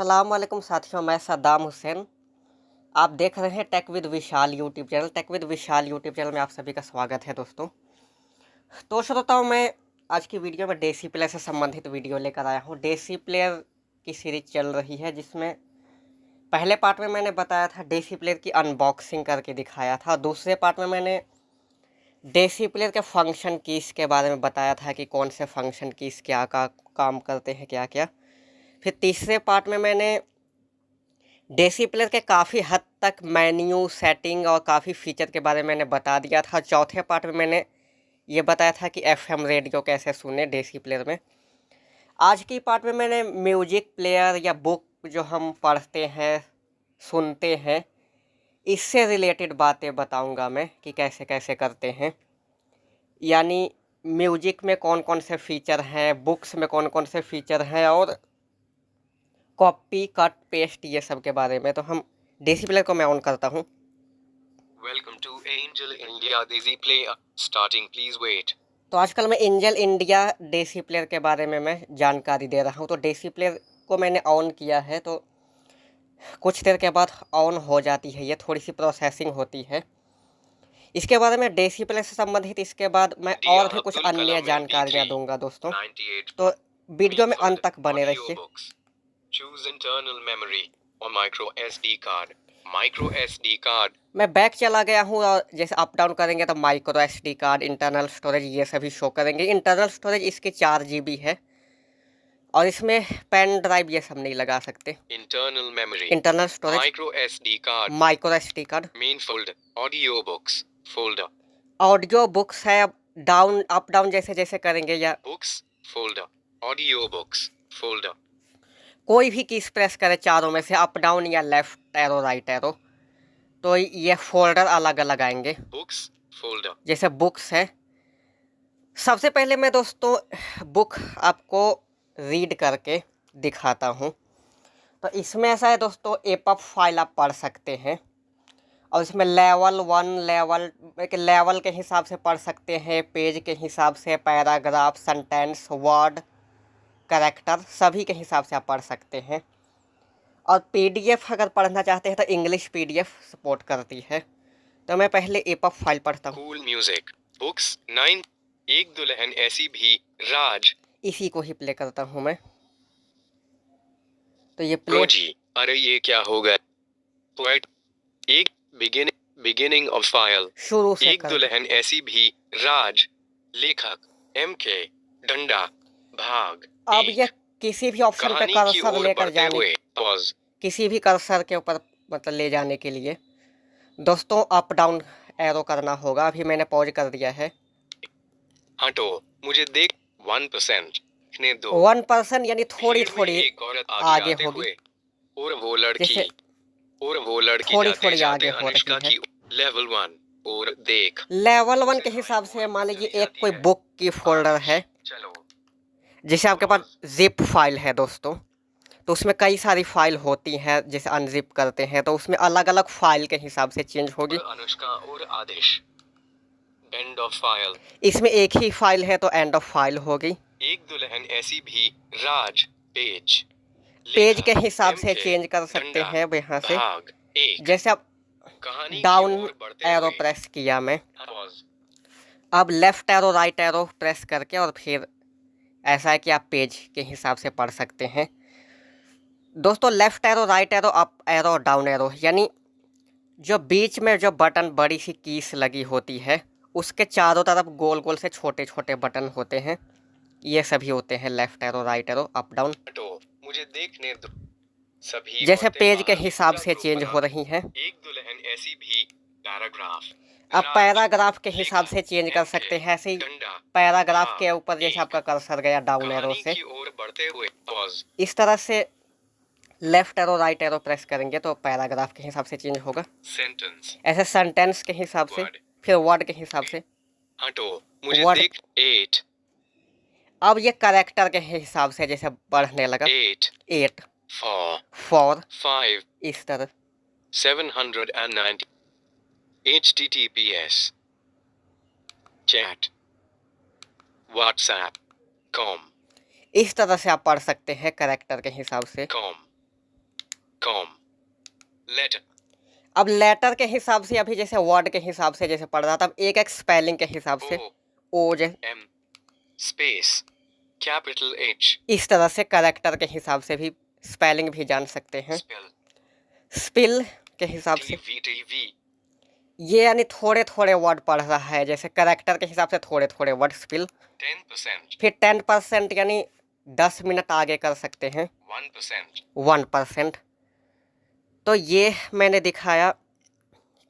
अस्सलाम वालेकुम साथियों, मैं सद्दाम हुसैन। आप देख रहे हैं tech with Vishal YouTube channel. Tech with Vishal YouTube channel में आप सभी का स्वागत है दोस्तों। तो श्रोताओं, मैं आज की वीडियो में डेसी प्लेयर से संबंधित वीडियो लेकर आया हूँ। डेसी प्लेयर की सीरीज चल रही है, जिसमें पहले पार्ट में मैंने बताया था डेसी प्लेयर की अनबॉक्सिंग करके दिखाया था। दूसरे पार्ट में मैंने डेसी प्लेयर के फंक्शन कीज़ के बारे में बताया था कि कौन से फंक्शन कीज़ क्या काम करते हैं, क्या क्या। फिर तीसरे पार्ट में मैंने डेसी प्लेयर के काफ़ी हद तक मेन्यू सेटिंग और काफ़ी फीचर के बारे में मैंने बता दिया था। चौथे पार्ट में मैंने ये बताया था कि एफएम रेडियो कैसे सुने डेसी प्लेयर में। आज की पार्ट में मैंने म्यूजिक प्लेयर या बुक जो हम पढ़ते हैं, सुनते हैं, इससे रिलेटेड बातें बताऊंगा मैं कि कैसे कैसे करते हैं। यानी म्यूजिक में कौन कौन से फीचर हैं, बुक्स में कौन कौन से फीचर हैं, और कॉपी कट पेस्ट ये सब के बारे में। तो हम डेसी प्लेयर को मैं ऑन करता हूँ। Welcome to angel India desi player starting please wait. तो आजकल मैं एंजल इंडिया डेसी प्लेयर के बारे में मैं जानकारी दे रहा हूँ। तो डेसी प्लेयर को मैंने ऑन किया है, तो कुछ देर के बाद ऑन हो जाती है, ये थोड़ी सी प्रोसेसिंग होती है। इसके बारे में डेसी प्लेयर से संबंधित इसके बाद मैं और भी कुछ अन्य जानकारियाँ दूंगा दोस्तों। तो वीडियो में अंत तक बने रहिए। चूज इंटरनल मेमोरी और micro SD card. Micro SD card मैं बैक चला गया हूँ, और जैसे अप डाउन करेंगे तो micro SD card, internal storage, ये सभी शो करेंगे। इंटरनल स्टोरेज इसकी 4 GB है, और इसमें पेन ड्राइव ये सब नहीं लगा सकते। Internal memory, internal storage, micro SD card, micro SD card, main folder, audio books folder. Audio books है। अब डाउन अप डाउन जैसे जैसे करेंगे, या books folder, audio books folder, कोई भी कीज प्रेस करे चारों में से, अप डाउन या लेफ्ट एरो राइट एरो, तो ये फोल्डर अलग अलग आएंगे। बुक्स फोल्डर, जैसे बुक्स है, सबसे पहले मैं दोस्तों बुक आपको रीड करके दिखाता हूँ। तो इसमें ऐसा है दोस्तों, एपअप फाइल आप पढ़ सकते हैं, और इसमें लेवल 1 लेवल के हिसाब से पढ़ सकते हैं, पेज के हिसाब से, पैराग्राफ, सेंटेंस, वर्ड, कैरेक्टर, सभी के हिसाब से आप पढ़ सकते हैं। और पीडीएफ अगर पढ़ना चाहते हैं तो इंग्लिश पीडीएफ सपोर्ट करती है। तो मैं पहले एपअप फाइल पढ़ता हूँ। कूल म्यूजिक बुक्स 9, एक दुल्हन ऐसी भी, राज। इसी को ही प्ले करता हूँ मैं। तो ये प्ले, अरे ये क्या हो गया। पोएट, एक बिगिनिंग ऑफ फाइल, शुरू से एक दुल्हन ऐसी भी, राज। लेखक MK डंडा, भाग। अब ये किसी भी ऑप्शन पे कर्सर लेकर जाने, पॉज, किसी भी कर्सर के ऊपर मतलब ले जाने के लिए दोस्तों अप डाउन एरो करना होगा। अभी मैंने पॉज कर दिया है। हटो, मुझे देख 1% ने दो 1% यानी थोड़ी थोड़ी एक औरत आगे होगी, और वो लड़की, जैसे थोड़ी जाते थोड़ी जाते आगे हो रही अनुष्का है। की लेवल 1 और देख। लेवल 1 के हिसाब से मान लीजिए एक कोई बुक की फोल्डर है, चलो जैसे आपके पास जिप फाइल है दोस्तों, तो उसमें कई सारी फाइल होती हैं। जैसे अनजिप करते हैं तो उसमें अलग अलग फाइल के हिसाब से चेंज होगी। अनुष्का और आदेश, एंड ऑफ फाइल। इसमें एक ही फाइल है तो एंड ऑफ फाइल होगी। एक दुल्हन ऐसी भी, राज। पेज के हिसाब से चेंज कर सकते हैं यहाँ से। जैसे अब डाउन एरो प्रेस किया मैं, अब left arrow right arrow press करके, और फिर ऐसा है कि आप पेज के हिसाब से पढ़ सकते हैं दोस्तों। Left arrow, right arrow, up arrow, down arrow, यानी जो बीच में जो बटन बड़ी सी कीस लगी होती है, उसके चारों तरफ गोल गोल से छोटे छोटे बटन होते हैं, ये सभी होते हैं left arrow, right arrow, up down. मुझे देखने दो, सभी जैसे पेज के हिसाब से चेंज हो रही हैं। एक दुल्हन ऐसी भी, पैराग्राफ। अब पैराग्राफ के हिसाब से चेंज कर सकते हैं। ऐसे ही पैराग्राफ के ऊपर जैसे आपका कर्सर गया डाउन एरो से, इस तरह से left arrow right arrow press करेंगे तो पैराग्राफ के हिसाब से चेंज होगा। ऐसे सेंटेंस के हिसाब से, फिर वर्ड के हिसाब से। मुझे 8। अब ये कैरेक्टर के हिसाब से जैसे बढ़ने लगा, 8 4 5 इस तरह 790 https chat whatsapp com, इस तरह से आप पढ़ सकते हैं कैरेक्टर के हिसाब से। com. Letter. अब लेटर के हिसाब से अभी जैसे वर्ड के हिसाब से जैसे पढ़ रहा था, अब एक एक स्पेलिंग के हिसाब से O ओ जैसे M space capital H इस तरह से करेक्टर के हिसाब से भी स्पेलिंग भी जान सकते हैं। spell स्पिल के हिसाब से TV ये यानी थोड़े थोड़े वर्ड पढ़ रहा है, जैसे करेक्टर के हिसाब से थोड़े थोड़े वर्ड स्पिल। 10% फिर 10% यानी 10 मिनट आगे कर सकते हैं 1% 1%। तो ये मैंने दिखाया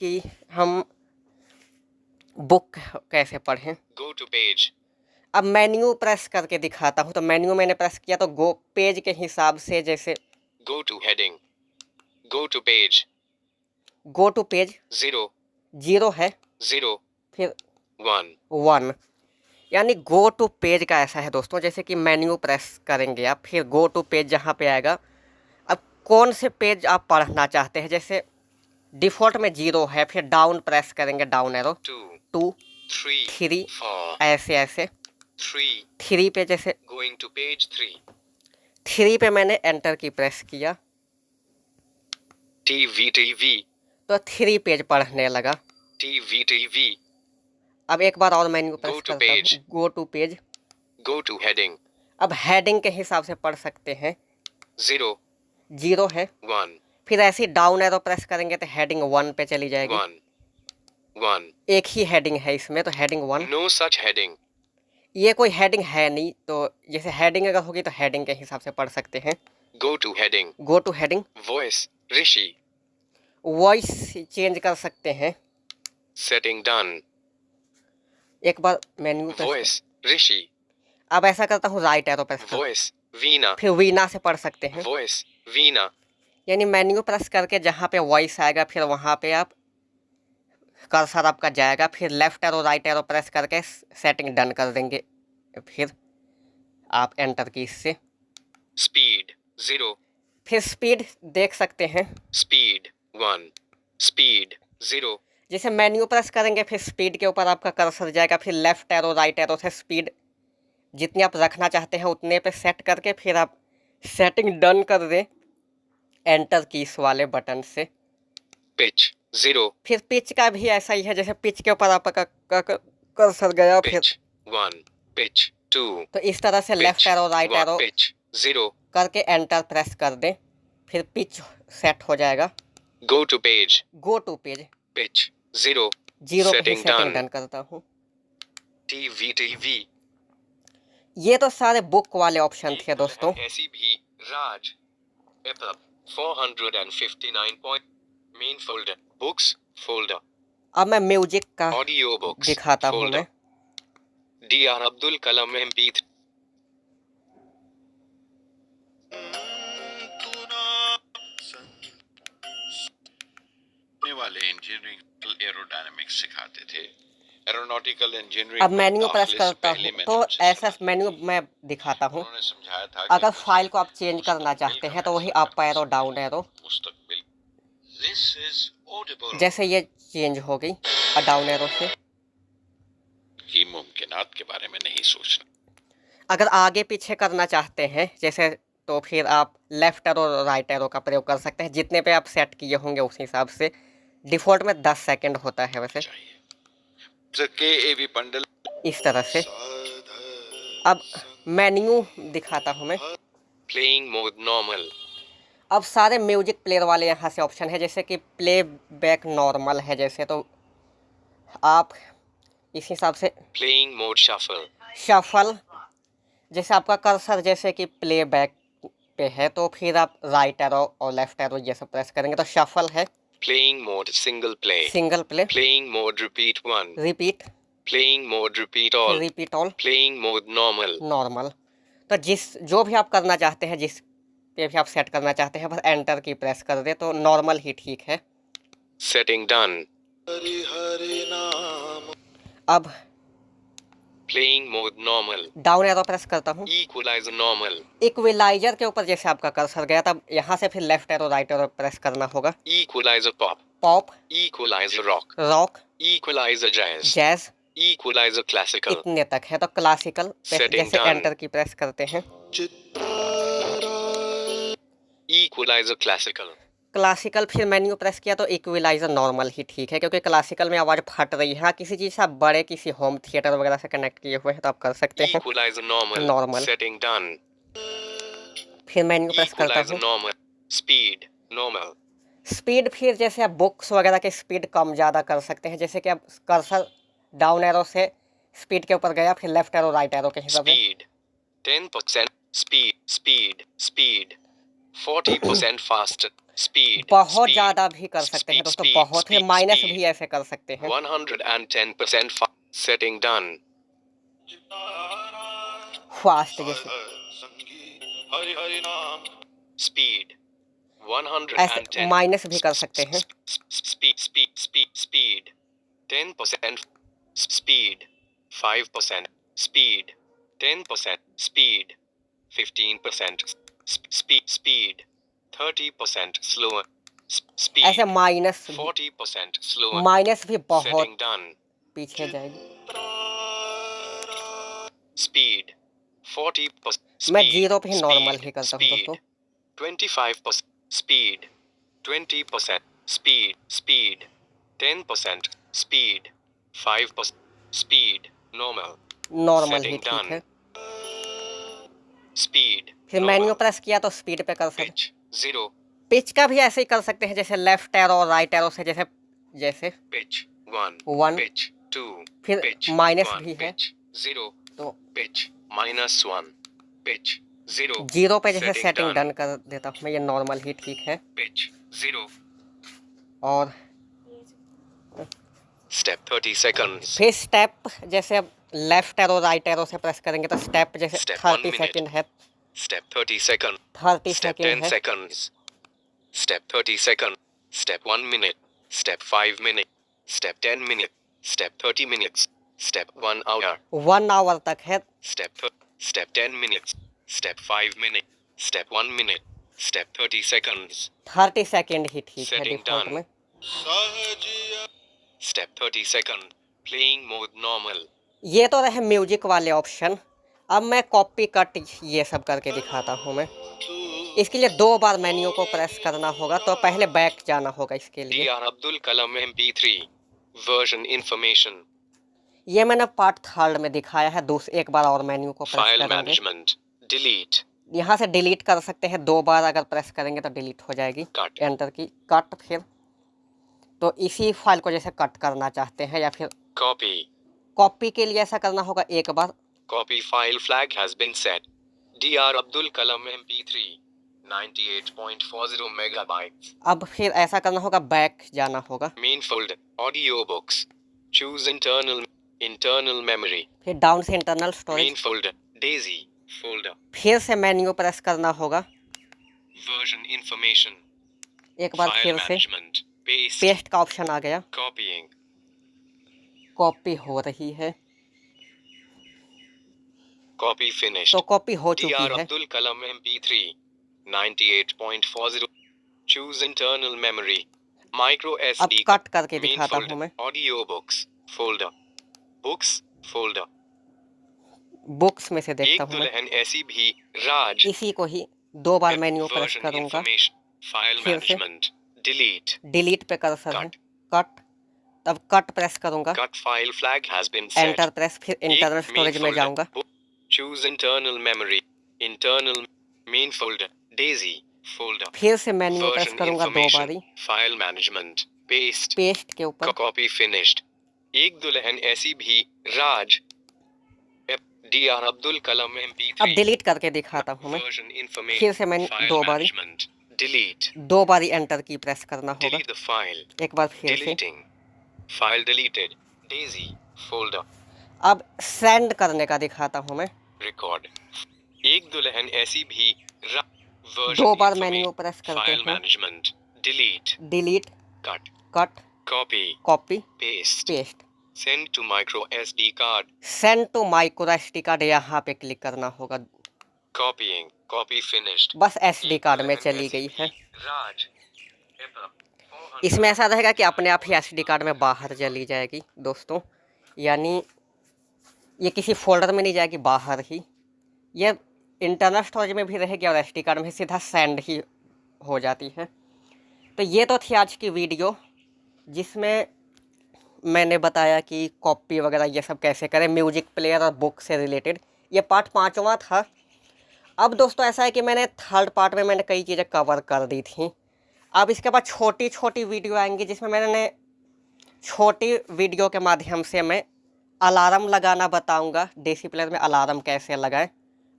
कि हम बुक कैसे पढ़ें। go to page अब मेन्यू प्रेस करके दिखाता हूँ। तो मेन्यू मैंने प्रेस किया तो गो पेज के हिसाब से जैसे go to heading go to page go to page 0 0 है 0 फिर 1 1 यानी गो टू पेज का ऐसा है दोस्तों, जैसे कि मेन्यू प्रेस करेंगे आप, फिर गो टू पेज जहाँ पे आएगा। अब कौन से पेज आप पढ़ना चाहते हैं, जैसे डिफ़ॉल्ट में 0 है, फिर डाउन प्रेस करेंगे, डाउन एरो 2 2 3 3 4 ऐसे ऐसे 3 3 पे जैसे going to page 3 3 पे मैंने एंटर की प्रेस किया TV तो 3 पेज पढ़ने लगा। TV अब एक बार और मेन्यू प्रेस Go to करता page. हूँ, go to page. go to heading अब हेडिंग के हिसाब से पढ़ सकते हैं, 0 0 है, 1 फिर ऐसे ही डाउन एरो प्रेस करेंगे तो हेडिंग 1 पे चली जाएगी। 1 एक ही हेडिंग है इसमें, तो हेडिंग 1। no such heading ये कोई हेडिंग है नहीं, तो जैसे हेडिंग अगर होगी तो हेडिंग के हिसाब से पढ़ सकते हैं। go to heading go two heading. voice Rishi voice change कर सकते हैं। setting done एक बार मेन्यू प्रेस। voice Rishi अब ऐसा करता हूँ, राइट एरो प्रेस कर, voice Veena फिर वीना से पढ़ सकते हैं। voice Veena यानी मेन्यू प्रेस करके जहाँ पे वॉइस आएगा फिर वहाँ पे आप कर्सर आपका जाएगा, फिर left arrow right arrow press करके सेटिंग डन कर देंगे, फिर आप एंटर की से speed 0 फिर स्पीड देख सकते हैं। speed 1 speed 0 जैसे मेन्यू प्रेस करेंगे फिर स्पीड के ऊपर आपका कर्सर जाएगा, फिर लेफ्ट एरो राइट एरो से स्पीड जितनी आप रखना चाहते हैं उतने पे सेट करके फिर आप सेटिंग डन कर दें एंटर की इस वाले बटन से। pitch 0 फिर पिच का भी ऐसा ही है, जैसे पिच के ऊपर आपका कर्सर गया फिर pitch 1 pitch 2 तो इस तरह से left arrow right 1 arrow pitch 0 करके एंटर प्रेस कर दें, फिर पिच सेट हो जाएगा। go to page go to page pitch 0 0 पे setting सेटिंग done डन करता हूँ। TV ये तो सारे बुक वाले ऑप्शन थे दोस्तों। ऐसी भी राज EPUB 459 point main folder books folder अब मैं म्यूजिक का audio books दिखाता हूँ folder मैं। DR अब्दुल कलाम MP3 वाले इंजीनियरिंग एरोडायनामिक्स सिखाते थे। एरोनॉटिकल इंजीनियरिंग अब मेन्यू प्रेस करता हूँ तो ऐसा मेन्यू मैं दिखाता हूँ। उन्होंने समझाया था अगर फाइल को आप चेंज करना चाहते हैं तो वही अप एरो डाउन एरो, मुस्तकबिल This is audible जैसे ये चेंज हो गई डाउन एरो से। की मुमकिनात के बारे में नहीं सोचना। अगर आगे पीछे करना चाहते हैं जैसे तो फिर आप लेफ्ट एरो राइट एरो का प्रयोग कर सकते हैं, जितने पे आप सेट किए होंगे उस हिसाब से। डिफ़ॉल्ट में 10 सेकंड होता है वैसे KAV बंडल इस तरह से। अब मेन्यू दिखाता हूँ मैं। playing mode normal अब सारे म्यूजिक प्लेयर वाले यहाँ से ऑप्शन है, जैसे कि प्ले बैक नॉर्मल है जैसे, तो आप इस हिसाब से playing mode shuffle शफल, जैसे आपका कर्सर जैसे कि प्ले बैक पे है तो फिर आप राइट एरो और लेफ्ट एरो ये सब प्रेस करेंगे तो शफल है। playing mode single play single play, playing mode repeat 1 repeat, playing mode repeat all repeat all, playing mode normal normal. तो जो भी आप करना चाहते हैं, जिस पे भी आप सेट करना चाहते हैं, बस एंटर की प्रेस कर दे तो नॉर्मल ही ठीक है। setting done अब playing mode normal down arrow press करता हूँ। equalizer normal इक्विलाइजर के ऊपर जैसे आपका कर्सर गया तब यहाँ से फिर left arrow right arrow press करना होगा। equalizer pop pop, equalizer rock rock, equalizer jazz jazz, equalizer classical इतने तक है। तो क्लासिकल पे Setting जैसे done. एंटर की प्रेस करते हैं Equalizer classical. क्लासिकल फिर मेन्यू प्रेस किया तो इक्विलाइजर नॉर्मल ही ठीक है, क्योंकि क्लासिकल में आवाज़ फट रही है। हाँ, किसी चीज़ से आप बड़े किसी होम थिएटर वगैरह से कनेक्ट किए हुए हैं तो आप कर सकते हैं। Equalizer normal. Normal. Setting done. फिर मेन्यू प्रेस करता Equalizer हूँ। normal. Speed normal. स्पीड फिर जैसे आप बुक्स वगैरह की स्पीड कम ज़्यादा कर सकते हैं, जैसे कि आप कर्सर डाउन एरो से स्पीड के ऊपर गया, फिर लेफ्ट एरो राइट एरो के हिसाब से। Speed 10%. Speed 40% faster. Speed. बहुत speed, ज़्यादा भी कर सकते हैं दोस्तों, speed, बहुत फिर speed, माइनस speed. भी ऐसे कर सकते हैं। 110% setting done. फास्ट जैसे Speed ऐसे 110. माइनस भी कर सकते हैं। Speed 10%. Speed 5%. Speed 10%. Speed 15%. Speed 30% slower. Speed ऐसे माइनस 40% slower. माइनस भी बहुत Setting done. पीछे जाएगी। Speed 40%. मैं 0 पे ही नॉर्मल ही करता हूँ Speed दोस्तों। 25%. Speed 20%. Speed 10%. Speed 5%. Speed normal. Normal ही Setting ठीक done. है। Speed फिर मेन्यू प्रेस किया तो स्पीड पे कर सकते। pitch 0. पिच का भी ऐसे ही कर सकते हैं, जैसे लेफ्ट एरो और राइट एरो से, जैसे जैसे Pitch 1. 1 Pitch 2. फिर Pitch माइनस 1. भी है Pitch 0. तो Pitch -1. Pitch 0. 0 पे जैसे Setting सेटिंग done. डन कर देता हूँ मैं, ये नॉर्मल ही ठीक है। Pitch 0. और Step 30 seconds. फिर स्टेप जैसे अब लेफ्ट एरो राइट एरो से प्रेस करेंगे तो स्टेप जैसे Step 1 30 minute. सेकंड है, Step 30 seconds. 30 Step सेकंड 10 है। seconds. Step 30 seconds. Step 1 minute. Step 5 minutes. Step 10 minutes. Step 30 minutes. Step 1 hour. 1 our तक है। Step 10 minutes. Step 5 minutes. Step 1 minute. Step 30 seconds. 30 second ही ठीक है Setting default done. में। Step 30 seconds. Playing mode normal. ये तो रहे music वाले option. अब मैं कॉपी कट ये सब करके दिखाता हूँ मैं। इसके लिए 2 बार मेन्यू को प्रेस करना होगा, तो पहले बैक जाना होगा इसके लिए। DR Abdul Kalam MP3. Version information. ये मैंने पार्ट 3 में दिखाया है। एक बार और मेन्यू को प्रेस File करेंगे। management. Delete. यहाँ से डिलीट कर सकते हैं, 2 बार अगर प्रेस करेंगे तो डिलीट हो जाएगी। Cut. एंटर की कट, फिर तो इसी फाइल को जैसे कट करना चाहते हैं, या फिर Copy. कॉपी के लिए ऐसा करना होगा एक बार। Copy file flag has been set. DR Abdul Kalam MP3. 98.40 megabytes. अब फिर ऐसा करना होगा, बैक जाना होगा। Main folder. Audiobooks. Choose internal memory. फिर डाउन से internal Main storage, folder. Daisy folder. फिर से मेन्यू प्रेस करना होगा Version information. एक बार। File फिर से management. Paste. पेस्ट का ऑप्शन आ गया। Copying. कॉपी हो रही है, Copy finished. तो कॉपी हो DR चुकी है। Abdul Kalam MP3. 98.40. Choose internal memory. Micro अब SD. कट करके Main दिखाता हूँ folder. मैं। Audiobooks folder. Books folder. Books में से देखता एक हूँ मैं। दुल्हन ऐसी भी राज. इसी को ही 2 बार मेन्यू प्रेस Version करूंगा। information. File फिर से management. Delete. डिलीट पे कर्सर है, कट, तब कट प्रेस करूंगा। Cut file flag has been set. Enter press, फिर इंटरनल स्टोरेज में जाऊंगा। Choose internal memory. Internal main folder. Daisy folder. फिर से मेन्यू प्रेस Version करूंगा 2 information. बारी। File management. Paste. पेस्ट के ऊपर Copy finished. एक दुल्हन ऐसी भी राज. DR Abdul Kalam MP3. अब डिलीट करके दिखाता हूँ मैं। Version information. फिर से मैंने File 2 बारी management. Delete. 2 बारी एंटर की प्रेस करना होगा। Delete the file. एक बार फिर से। Deleting. File deleted. Daisy folder. अब सेंड करने का दिखाता हूँ मैं। Record. एक दुल्हन ऐसी भी 2 बार मेन्यू प्रेस करते File हैं। management. Delete. Delete, Cut. Cut, Copy. Copy, Paste. Paste. Send to micro SD card. Send to micro SD card, यहाँ पे क्लिक करना होगा। Copying. Copy finished. बस एसडी कार्ड में चली गई है। राज. इसमें ऐसा रहेगा कि अपने आप ही एसडी कार्ड में बाहर चली जाएगी दोस्तों, यानी ये किसी फोल्डर में नहीं जाएगी, बाहर ही। ये इंटरनल स्टोरेज में भी रहेगी और एसडी कार्ड में सीधा सेंड ही हो जाती है। तो ये तो थी आज की वीडियो जिसमें मैंने बताया कि कॉपी वगैरह ये सब कैसे करें, म्यूजिक प्लेयर और बुक से रिलेटेड। ये पार्ट 5वां था। अब दोस्तों ऐसा है कि मैंने थर्ड पार्ट में मैंने कई चीज़ें कवर कर दी थी। अब इसके बाद छोटी छोटी वीडियो आएंगी जिसमें मैंने छोटी वीडियो के माध्यम से मैं अलार्म लगाना बताऊंगा, डेसी प्लेयर में अलार्म कैसे लगाएं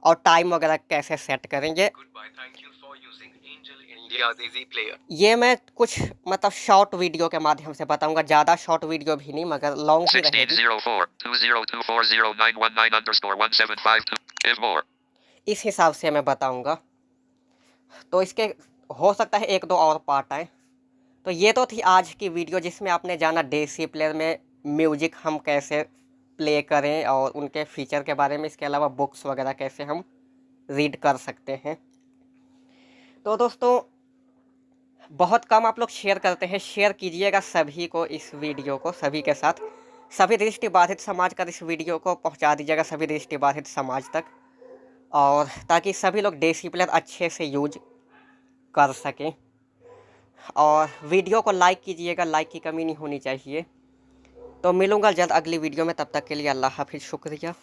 और टाइम वगैरह कैसे सेट करेंगे। ये मैं कुछ मतलब शॉर्ट वीडियो के माध्यम से बताऊंगा, ज़्यादा शॉर्ट वीडियो भी नहीं मगर लॉन्ग ही रहेगी। 160420240911941752 इस हिसाब से मैं बताऊंगा। तो इसके हो सकता है 1-2 और पार्ट आए। तो ये तो थी आज की वीडियो जिसमें आपने जाना डेसी प्लेयर में म्यूजिक हम कैसे प्ले करें और उनके फीचर के बारे में। इसके अलावा बुक्स वगैरह कैसे हम रीड कर सकते हैं। तो दोस्तों बहुत कम आप लोग शेयर करते हैं, शेयर कीजिएगा सभी को इस वीडियो को, सभी के साथ। सभी दृष्टिबाधित समाज का इस वीडियो को पहुंचा दीजिएगा सभी दृष्टिबाधित समाज तक, और ताकि सभी लोग डेसी प्लेयर अच्छे से यूज कर सकें। और वीडियो को लाइक कीजिएगा, लाइक की कमी नहीं होनी चाहिए। तो मिलूँगा जल्द अगली वीडियो में, तब तक के लिए अल्लाह हाफिज़, शुक्रिया।